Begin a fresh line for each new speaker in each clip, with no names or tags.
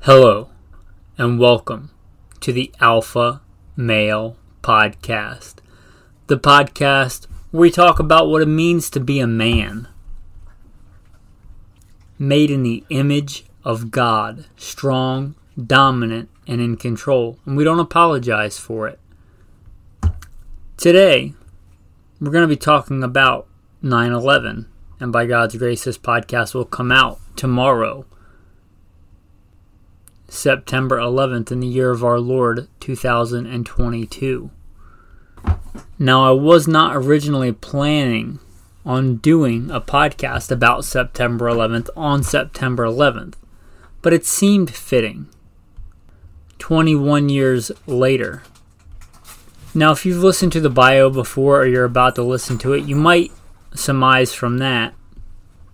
Hello, and welcome to the Alpha Male Podcast, the podcast where we talk about what it means to be a man, made in the image of God, strong, dominant, and in control, and we don't apologize for it. Today, we're going to be talking about 9/11, and by God's grace, this podcast will come out tomorrow, September 11th, in the year of our Lord, 2022. Now, I was not originally planning on doing a podcast about September 11th on September 11th, but it seemed fitting. 21 years later. Now, if you've listened to the bio before or you're about to listen to it, you might surmise from that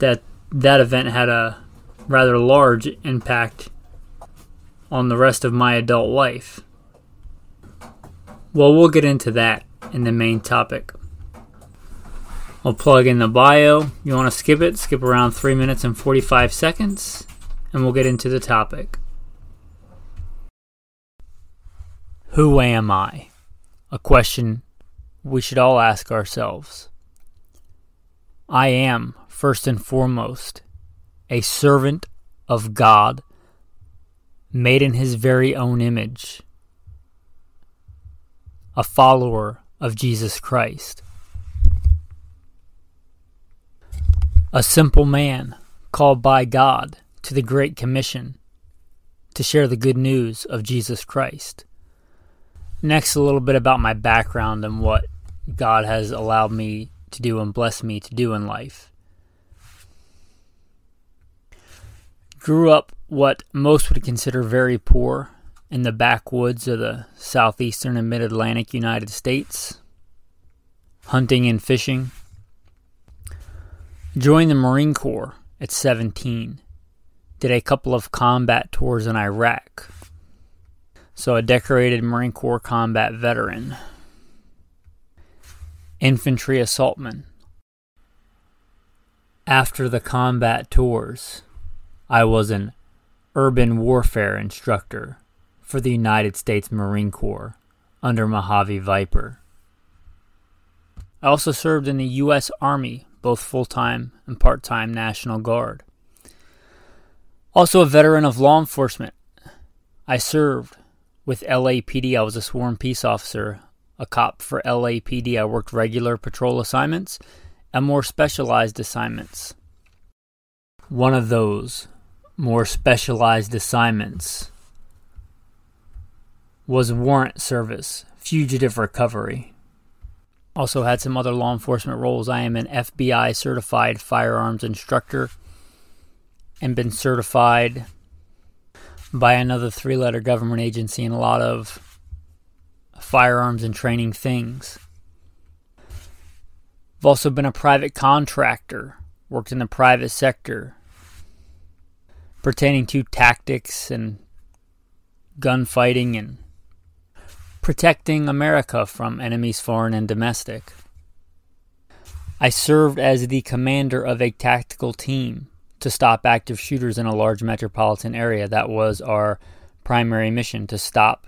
event had a rather large impact on the rest of my adult life. Well, we'll get into that in the main topic. I'll plug in the bio. You want to skip it? Skip around 3 minutes and 45 seconds, and we'll get into the topic. Who am I? A question we should all ask ourselves. I am, first and foremost, a servant of God, made in His very own image, a follower of Jesus Christ, a simple man called by God to the Great Commission to share the good news of Jesus Christ. Next, a little bit about my background and what God has allowed me to do and blessed me to do in life. Grew up what most would consider very poor in the backwoods of the southeastern and mid-Atlantic United States, hunting and fishing. Joined the Marine Corps at 17. Did a couple of combat tours in Iraq. So a decorated Marine Corps combat veteran. Infantry assaultman. After the combat tours, I was an urban warfare instructor for the United States Marine Corps under Mojave Viper. I also served in the U.S. Army, both full-time and part-time National Guard. Also a veteran of law enforcement. I served with LAPD. I was a sworn peace officer, a cop for LAPD. I worked regular patrol assignments and more specialized assignments. One of those more specialized assignments was warrant service, fugitive recovery. Also had some other law enforcement roles. I am an FBI certified firearms instructor and been certified by another 3-letter government agency in a lot of firearms and training things. I've also been a private contractor, worked in the private sector, pertaining to tactics and gunfighting and protecting America from enemies foreign and domestic. I served as the commander of a tactical team to stop active shooters in a large metropolitan area. That was our primary mission, to stop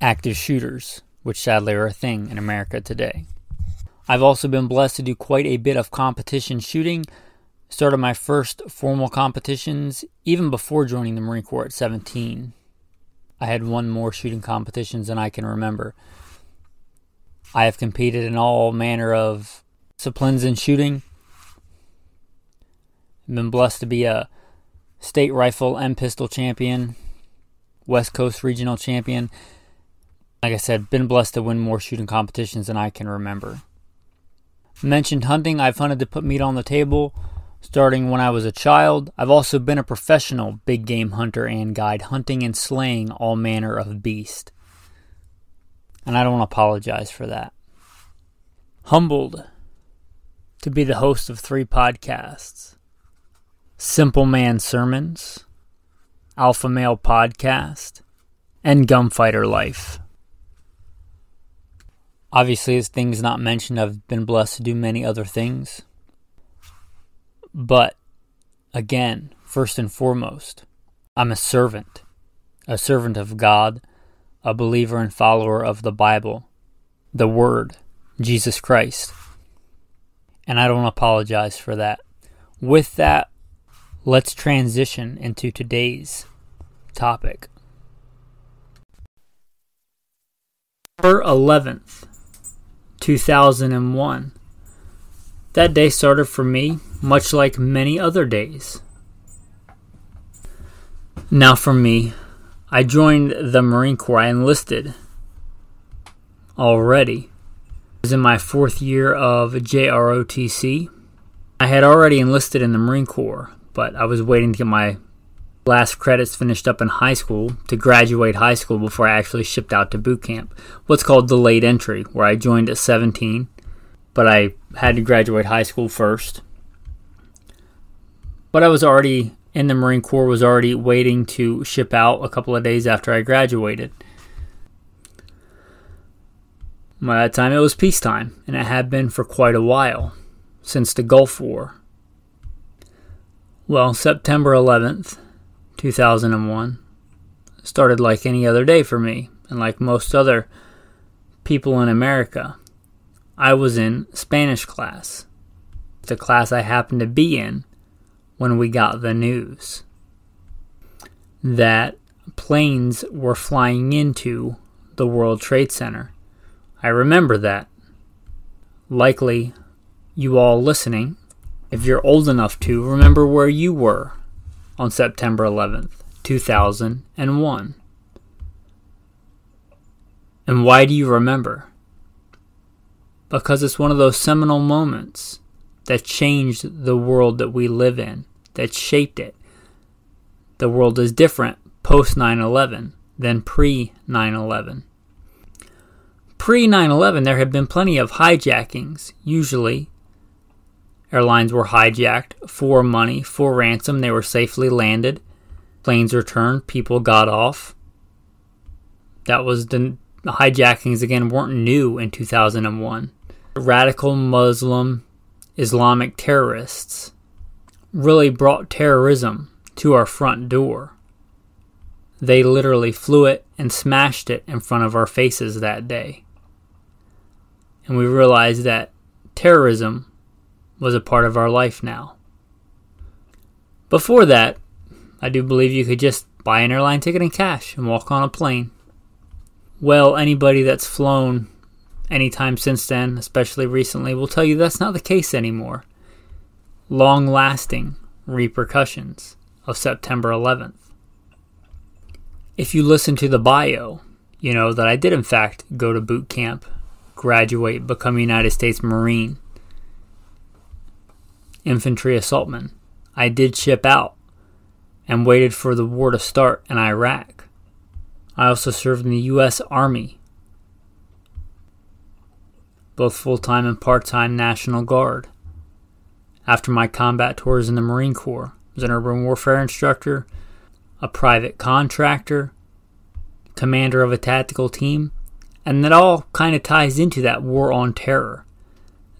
active shooters, which sadly are a thing in America today. I've also been blessed to do quite a bit of competition shooting. Started my first formal competitions even before joining the Marine Corps at 17. I had won more shooting competitions than I can remember. I have competed in all manner of disciplines in shooting. I've been blessed to be a state rifle and pistol champion, West Coast regional champion. Like I said, been blessed to win more shooting competitions than I can remember. Mentioned hunting. I've hunted to put meat on the table starting when I was a child. I've also been a professional big game hunter and guide, hunting and slaying all manner of beast. And I don't apologize for that. Humbled to be the host of 3 podcasts. Simple Man Sermons, Alpha Male Podcast, and Gunfighter Life. Obviously, as things not mentioned, I've been blessed to do many other things. But, again, first and foremost, I'm a servant a servant of God, a believer and follower of the Bible, the Word, Jesus Christ. And I don't apologize for that. With that, let's transition into today's topic. September 11th, 2001. That day started for me much like many other days. Now for me, I joined the Marine Corps. I enlisted already. I was in my 4th year of JROTC. I had already enlisted in the Marine Corps, but I was waiting to get my last credits finished up in high school to graduate high school before I actually shipped out to boot camp. What's called delayed entry, where I joined at 17, but I had to graduate high school first. But I was already in the Marine Corps, was already waiting to ship out a couple of days after I graduated. By that time, it was peacetime, and it had been for quite a while, since the Gulf War. Well, September 11th, 2001, started like any other day for me, and like most other people in America. I was in Spanish class, the class I happened to be in when we got the news that planes were flying into the World Trade Center. I remember that. Likely you all listening, if you're old enough to, remember where you were on September 11th, 2001. And why do you remember? Because it's one of those seminal moments that changed the world that we live in, that shaped it. The world is different post 9/11 than pre 9/11. Pre 9/11, there had been plenty of hijackings. Usually, airlines were hijacked for money, for ransom. They were safely landed. Planes returned. People got off. That was the hijackings, again, weren't new in 2001. Radical Muslim Islamic terrorists really brought terrorism to our front door. They literally flew it and smashed it in front of our faces that day. And we realized that terrorism was a part of our life now. Before that, I do believe you could just buy an airline ticket in cash and walk on a plane. Well, anybody that's flown anytime since then, especially recently, will tell you that's not the case anymore. Long-lasting repercussions of September 11th. If you listen to the bio, you know that I did in fact go to boot camp, graduate, become a United States Marine, infantry assaultman. I did ship out and waited for the war to start in Iraq. I also served in the U.S. Army, both full-time and part-time National Guard. After my combat tours in the Marine Corps, I was an urban warfare instructor, a private contractor, commander of a tactical team, and that all kind of ties into that war on terror,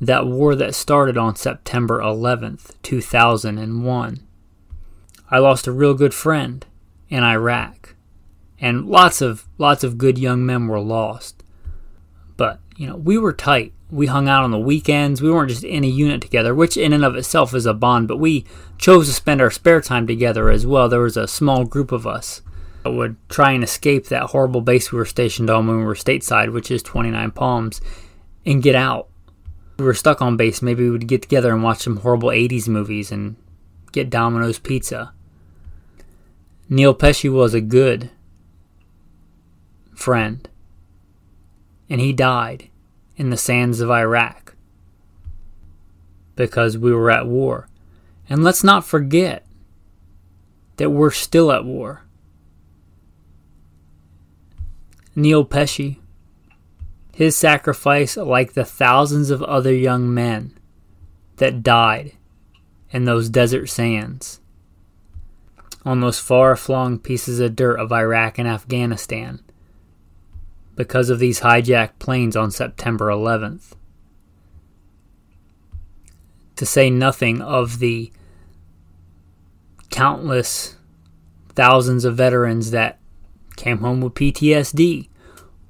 that war that started on September 11th, 2001. I lost a real good friend in Iraq, and lots of good young men were lost. But, we were tight. We hung out on the weekends. We weren't just in a unit together, which in and of itself is a bond, but we chose to spend our spare time together as well. There was a small group of us that would try and escape that horrible base we were stationed on when we were stateside, which is 29 Palms, and get out. We were stuck on base. Maybe we would get together and watch some horrible 80s movies and get Domino's pizza. Neil Pesci was a good friend, and he died in the sands of Iraq because we were at war. And let's not forget that we're still at war. Neil Pesci, his sacrifice, like the thousands of other young men that died in those desert sands, on those far-flung pieces of dirt of Iraq and Afghanistan, because of these hijacked planes on September 11th. To say nothing of the countless thousands of veterans that came home with PTSD,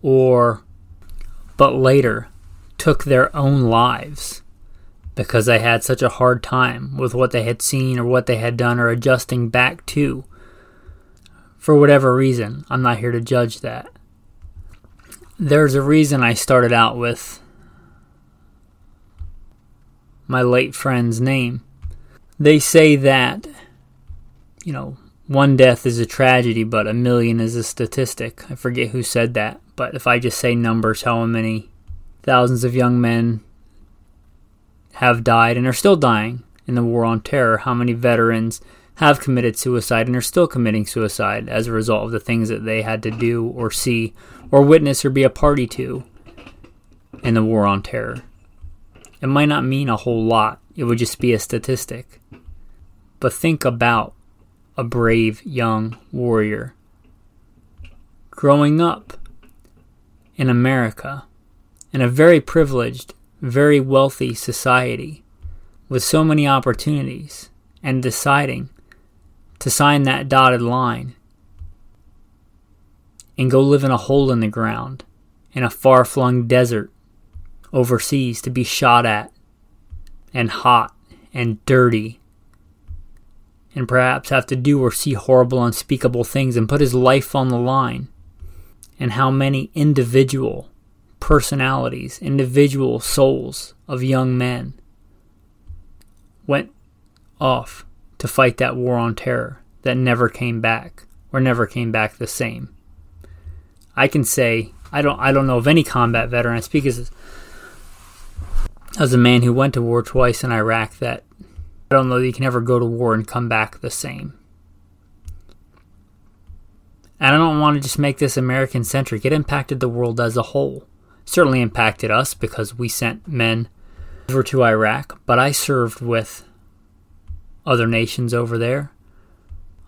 but later took their own lives because they had such a hard time with what they had seen or what they had done or adjusting back to. For whatever reason, I'm not here to judge that. There's a reason I started out with my late friend's name. They say that, one death is a tragedy, but a million is a statistic. I forget who said that, but if I just say numbers, how many thousands of young men have died and are still dying in the war on terror, how many veterans have committed suicide and are still committing suicide as a result of the things that they had to do or see or witness or be a party to in the war on terror. It might not mean a whole lot. It would just be a statistic. But think about a brave young warrior growing up in America, in a very privileged, very wealthy society with so many opportunities, and deciding to sign that dotted line and go live in a hole in the ground in a far-flung desert overseas to be shot at and hot and dirty and perhaps have to do or see horrible, unspeakable things and put his life on the line. And how many individual personalities, individual souls of young men went off to fight that war on terror that never came back or never came back the same. I can say I don't know of any combat veteran. I speak as a man who went to war twice in Iraq, that I don't know that you can ever go to war and come back the same. And I don't want to just make this American-centric. It impacted the world as a whole. It certainly impacted us because we sent men over to Iraq, but I served with other nations over there.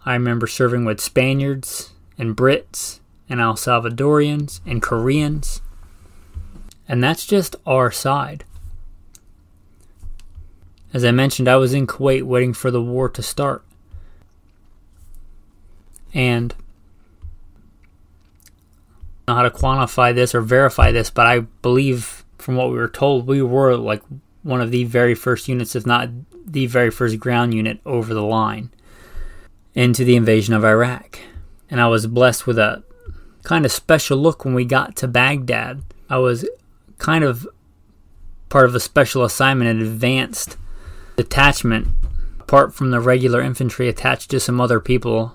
I remember serving with Spaniards and Brits and El Salvadorians and Koreans. And that's just our side. As I mentioned, I was in Kuwait waiting for the war to start. And I don't know how to quantify this or verify this, but I believe from what we were told, we were like one of the very first units, if not the very first ground unit over the line into the invasion of Iraq. And I was blessed with a kind of special look when we got to Baghdad. I was kind of part of a special assignment, an advanced detachment, apart from the regular infantry attached to some other people.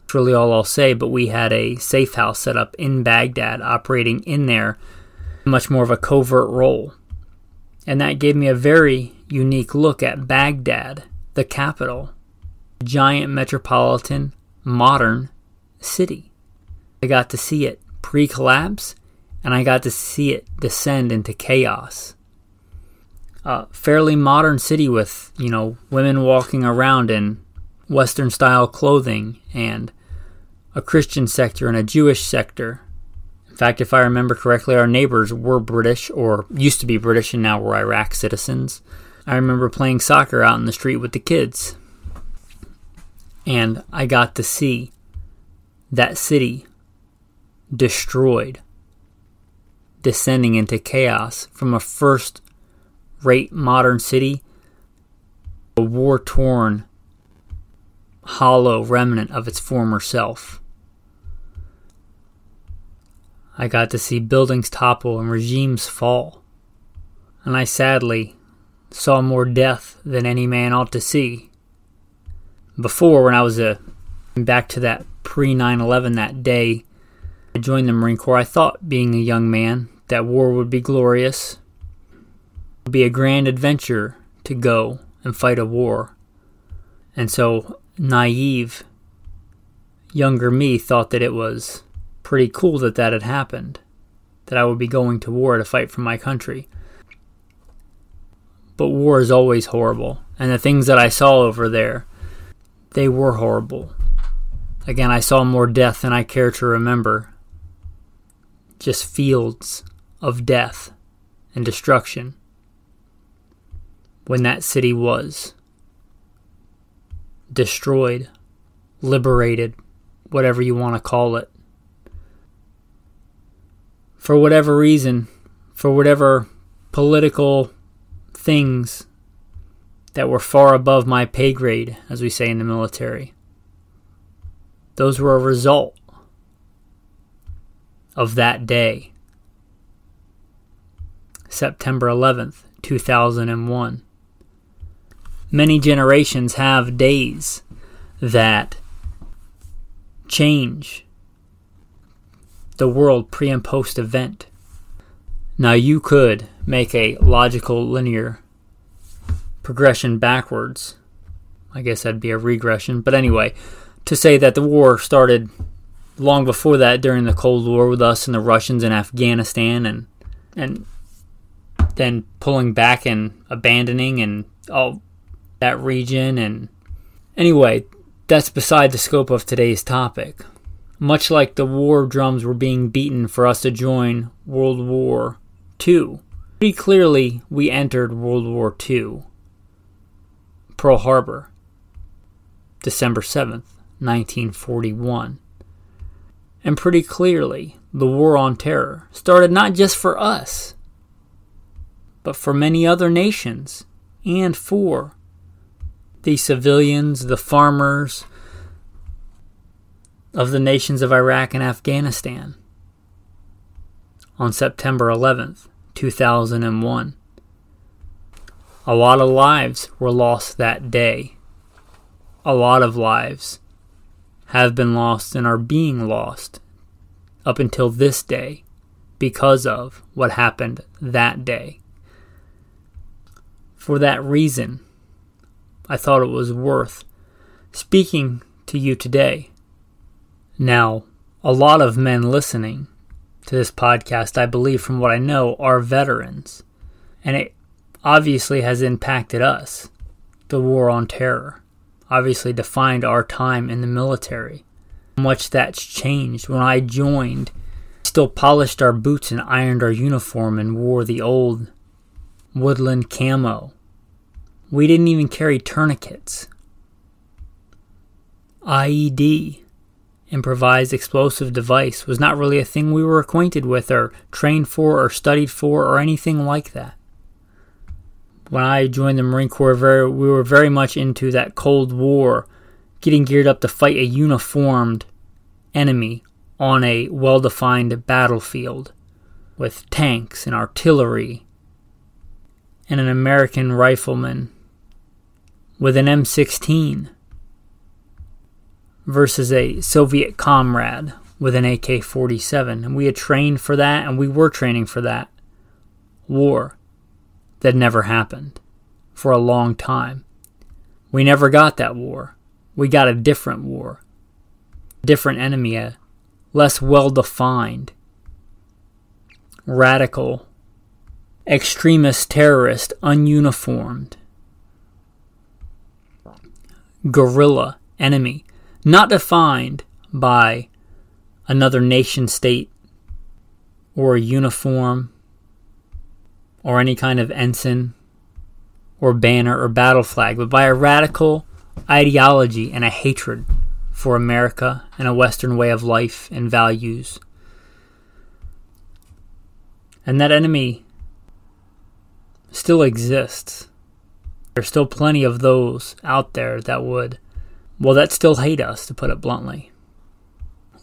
That's really all I'll say, but we had a safe house set up in Baghdad, operating in there, much more of a covert role. And that gave me a very unique look at Baghdad, the capital, giant metropolitan, modern city. I got to see it pre-collapse, and I got to see it descend into chaos. A fairly modern city with, women walking around in Western-style clothing, and a Christian sector and a Jewish sector. In fact, if I remember correctly, our neighbors were British, or used to be British, and now were Iraq citizens. I remember playing soccer out in the street with the kids. And I got to see that city destroyed, descending into chaos from a first-rate modern city, a war-torn, hollow remnant of its former self. I got to see buildings topple and regimes fall. And I sadly saw more death than any man ought to see. Before, when I was back to that pre-9/11, that day I joined the Marine Corps, I thought, being a young man, that war would be glorious. It would be a grand adventure to go and fight a war. And so, naive, younger me thought that it was pretty cool that had happened, that I would be going to war to fight for my country. But war is always horrible, and the things that I saw over there, they were horrible. Again, I saw more death than I care to remember. Just fields of death and destruction when that city was destroyed, liberated, whatever you want to call it. for whatever reason, for whatever political things that were far above my pay grade, as we say in the military. Those were a result of that day, September 11th, 2001. Many generations have days that change the world pre- and post-event. Now you could make a logical linear progression backwards. I guess that'd be a regression. But anyway, to say that the war started long before that during the Cold War with us and the Russians in Afghanistan and then pulling back and abandoning and all that region. And anyway, that's beside the scope of today's topic. Much like the war drums were being beaten for us to join World War II, pretty clearly we entered World War II. Pearl Harbor, December 7th, 1941. And pretty clearly, the War on Terror started not just for us, but for many other nations, and for the civilians, the farmers of the nations of Iraq and Afghanistan. On September 11th, 2001. A lot of lives were lost that day. A lot of lives have been lost and are being lost up until this day because of what happened that day. For that reason, I thought it was worth speaking to you today. Now, a lot of men listening to this podcast, I believe from what I know, are veterans. And it obviously has impacted us. The War on Terror obviously defined our time in the military. Much that's changed. When I joined, we still polished our boots and ironed our uniform and wore the old woodland camo. We didn't even carry tourniquets. IED, improvised explosive device, was not really a thing we were acquainted with or trained for or studied for or anything like that. When I joined the Marine Corps, we were very much into that Cold War, getting geared up to fight a uniformed enemy on a well-defined battlefield with tanks and artillery and an American rifleman with an M16 versus a Soviet comrade with an AK-47. And we had trained for that, and we were training for that war that never happened for a long time. We never got that war. We got a different war. Different enemy, a less well-defined, radical, extremist terrorist, ununiformed, guerrilla enemy, not defined by another nation state or a uniform or any kind of ensign or banner or battle flag, but by a radical ideology and a hatred for America and a Western way of life and values. And that enemy still exists. There's still plenty of those out there that still hate us, to put it bluntly.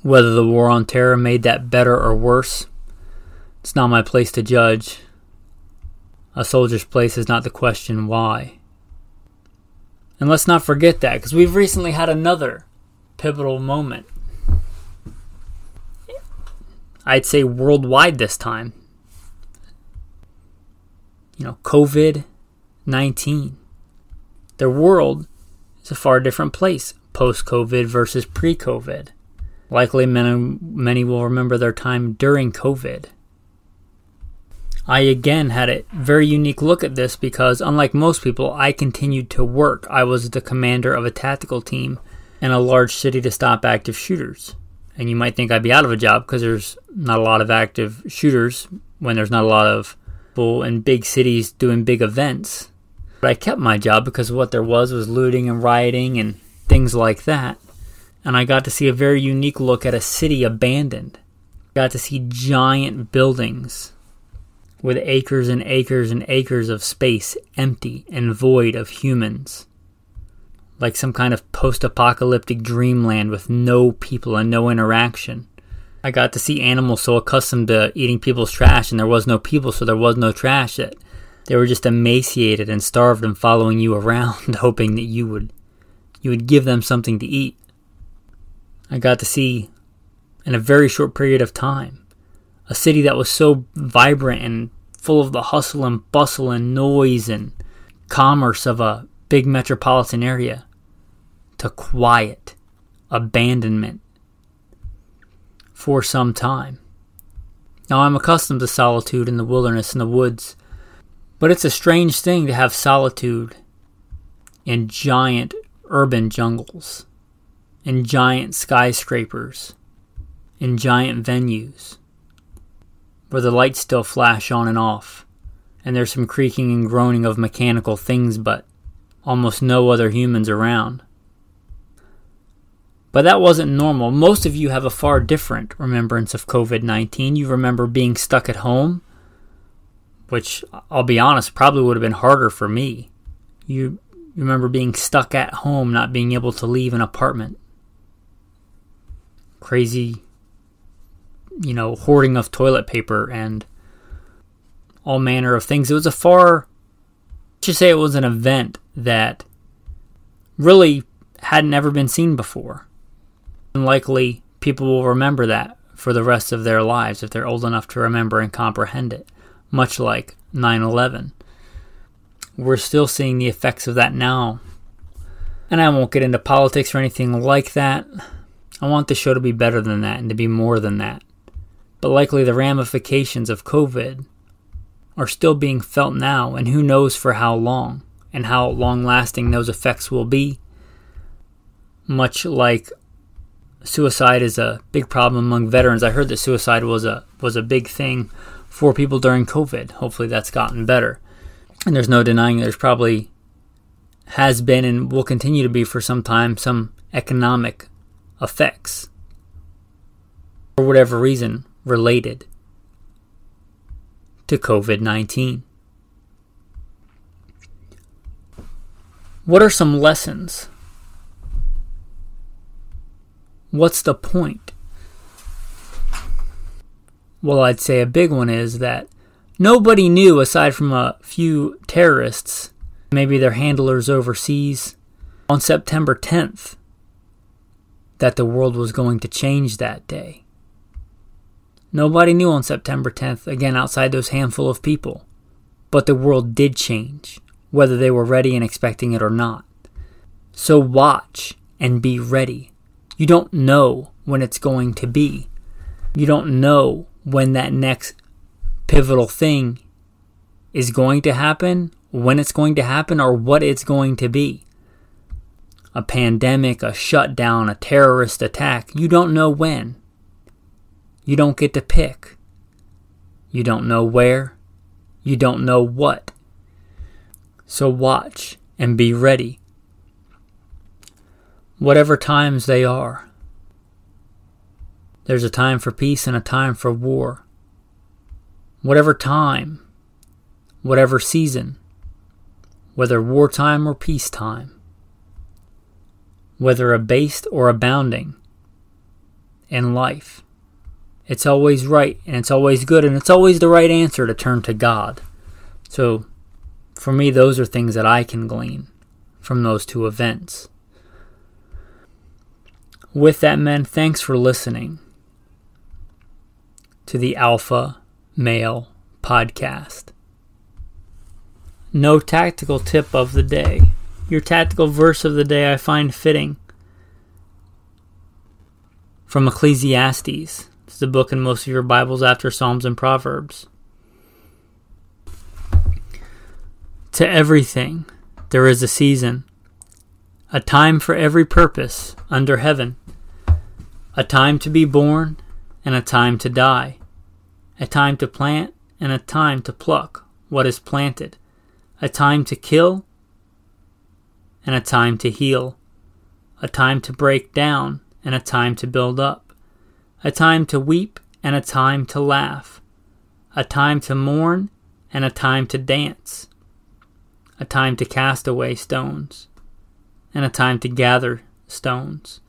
Whether the War on Terror made that better or worse, it's not my place to judge. A soldier's place is not to question why. And let's not forget that, because we've recently had another pivotal moment. I'd say worldwide this time. COVID-19. The world is a far different place post-COVID versus pre-COVID. Likely many will remember their time during COVID. I again had a very unique look at this because, unlike most people, I continued to work. I was the commander of a tactical team in a large city to stop active shooters. And you might think I'd be out of a job because there's not a lot of active shooters when there's not a lot of people in big cities doing big events. But I kept my job because what there was looting and rioting and things like that. And I got to see a very unique look at a city abandoned. Got to see giant buildings with acres and acres and acres of space empty and void of humans. Like some kind of post-apocalyptic dreamland with no people and no interaction. I got to see animals so accustomed to eating people's trash, and there was no people, so there was no trash, that they were just emaciated and starved and following you around, hoping that you would give them something to eat. I got to see, in a very short period of time, a city that was so vibrant and full of the hustle and bustle and noise and commerce of a big metropolitan area, to quiet, abandonment for some time. Now, I'm accustomed to solitude in the wilderness and the woods, but it's a strange thing to have solitude in giant urban jungles, in giant skyscrapers, in giant venues, where the lights still flash on and off, and there's some creaking and groaning of mechanical things, but almost no other humans around. But that wasn't normal. Most of you have a far different remembrance of COVID-19. You remember being stuck at home, which, I'll be honest, probably would have been harder for me. You remember being stuck at home, not being able to leave an apartment. Crazy, hoarding of toilet paper and all manner of things. It was it was an event that really hadn't ever been seen before. And likely people will remember that for the rest of their lives if they're old enough to remember and comprehend it, much like 9/11. We're still seeing the effects of that now. And I won't get into politics or anything like that. I want the show to be better than that and to be more than that. But likely the ramifications of COVID are still being felt now, and who knows for how long and how long-lasting those effects will be. Much like suicide is a big problem among veterans. I heard that suicide was a big thing for people during COVID. Hopefully that's gotten better. And there's no denying there's probably has been and will continue to be for some time some economic effects, for whatever reason, related to COVID-19. What are some lessons? What's the point? Well, I'd say a big one is that nobody knew, aside from a few terrorists, maybe their handlers overseas, on September 10th, that the world was going to change that day. Nobody knew on September 10th, again, outside those handful of people. But the world did change, whether they were ready and expecting it or not. So watch and be ready. You don't know when it's going to be. You don't know when that next pivotal thing is going to happen, when it's going to happen, or what it's going to be. A pandemic, a shutdown, a terrorist attack. You don't know when. You don't get to pick. You don't know where. You don't know what. So watch and be ready. Whatever times they are. There's a time for peace and a time for war. Whatever time, whatever season, whether wartime or peacetime, whether abased or abounding in life, it's always right and it's always good and it's always the right answer to turn to God. So for me, those are things that I can glean from those two events. With that, men, thanks for listening to the Alpha Male Podcast. No tactical tip of the day. Your tactical verse of the day I find fitting from Ecclesiastes. It's the book in most of your Bibles after Psalms and Proverbs. To everything there is a season, a time for every purpose under heaven, a time to be born and a time to die, a time to plant and a time to pluck what is planted, a time to kill and a time to heal, a time to break down and a time to build up, a time to weep and a time to laugh, a time to mourn and a time to dance, a time to cast away stones and a time to gather stones,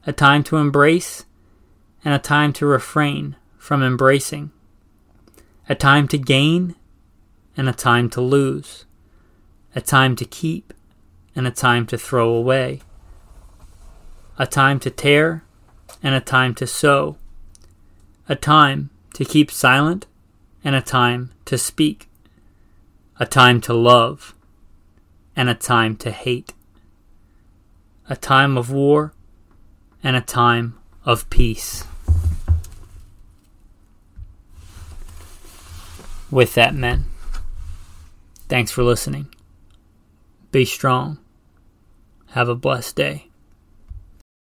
a time to embrace and a time to refrain from embracing, a time to gain and a time to lose, a time to keep and a time to throw away, a time to tear and a time to sow, a time to keep silent and a time to speak, a time to love and a time to hate, a time of war and a time of peace. With that, men, thanks for listening. Be strong. Have a blessed day.